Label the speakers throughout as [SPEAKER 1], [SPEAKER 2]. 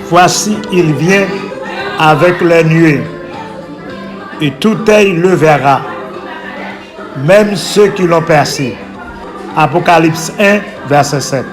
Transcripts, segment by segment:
[SPEAKER 1] Voici, il vient avec les nuées, et tout œil le verra, même ceux qui l'ont percé. Apocalypse 1, verset 7.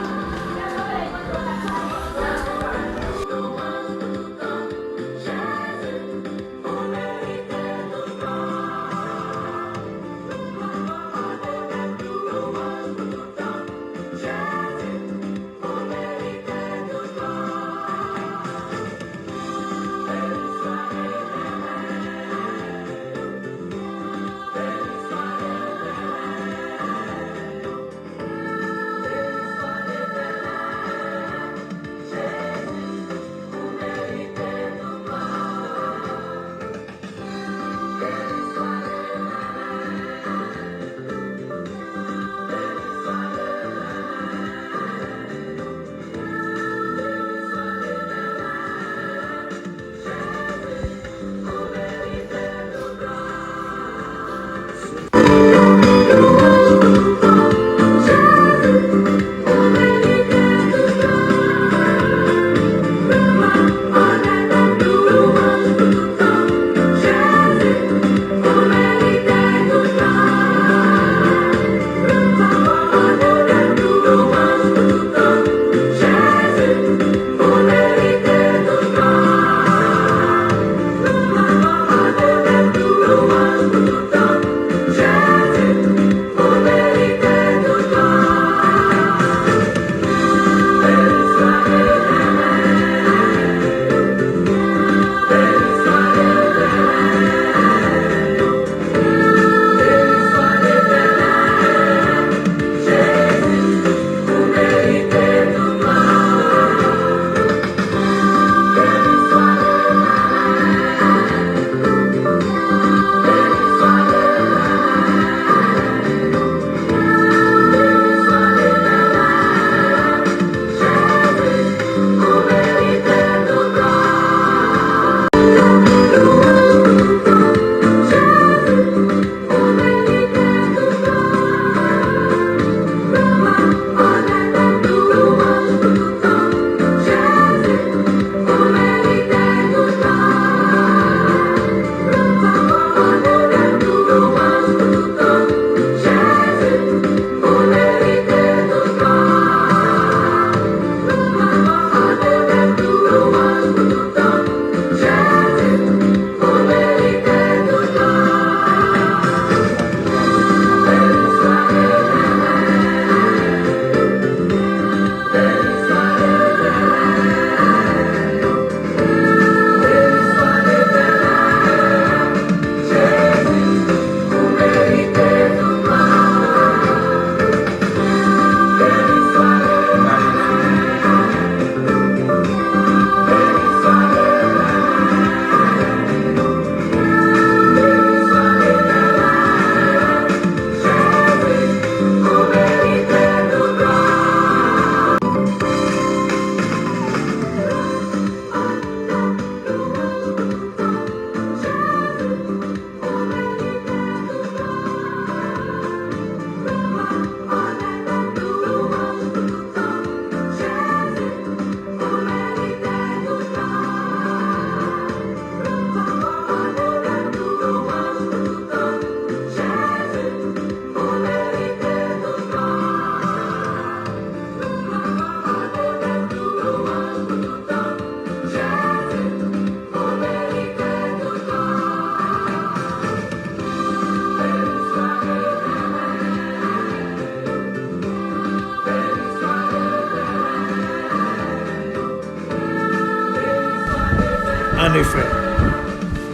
[SPEAKER 1] En effet,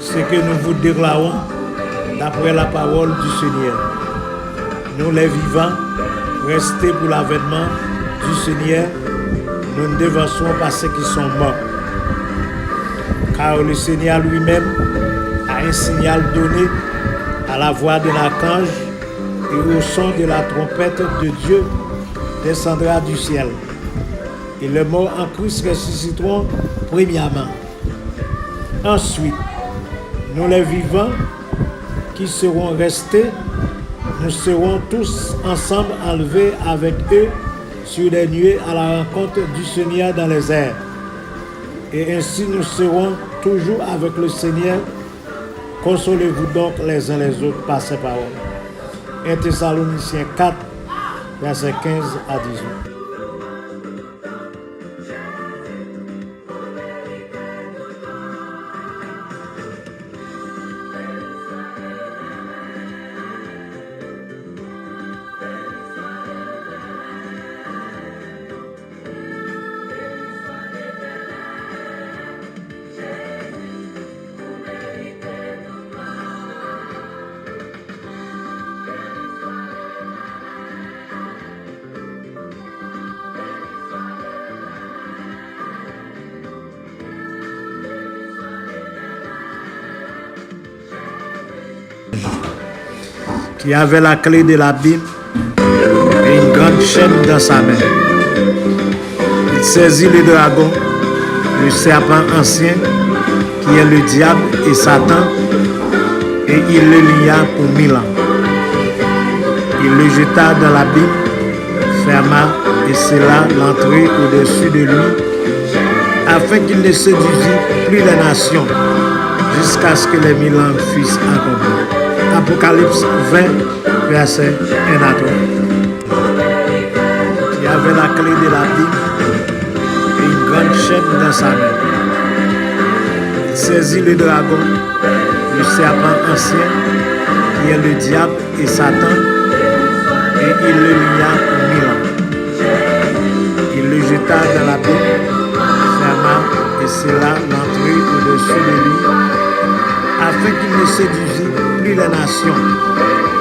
[SPEAKER 1] ce que nous vous déclarons d'après la parole du Seigneur. Nous les vivants, restés pour l'avènement du Seigneur, nous ne devançons pas ceux qui sont morts. Car le Seigneur lui-même a un signal donné à la voix de l'archange et au son de la trompette de Dieu descendra du ciel. Et les morts en Christ ressusciteront premièrement. Ensuite, nous les vivants qui serons restés, nous serons tous ensemble enlevés avec eux sur des nuées à la rencontre du Seigneur dans les airs. Et ainsi nous serons toujours avec le Seigneur. Consolez-vous donc les uns les autres par ces paroles. 1 Thessaloniciens 4, versets 15 à 18. Qui avait la clé de la Bible et une grande chaîne dans sa main. Il saisit le dragon, le serpent ancien, qui est le diable et Satan, et il le lia pour 1000 ans. Il le jeta dans l'abîme, ferma et scella l'entrée au-dessus de lui, afin qu'il ne séduisît plus les nations, jusqu'à ce que les 1000 ans fussent accomplis. Apocalypse 20, verset 1 à 3. Qui avait la clé de la Bible et une grande chaîne dans sa main. Il saisit le dragon, le serpent ancien, qui est le diable et Satan, et il le lia pour 1000 ans. Il le jeta dans la Bible, ferma et scella l'entrée au-dessus de lui, afin qu'il ne séduisît plus les nations,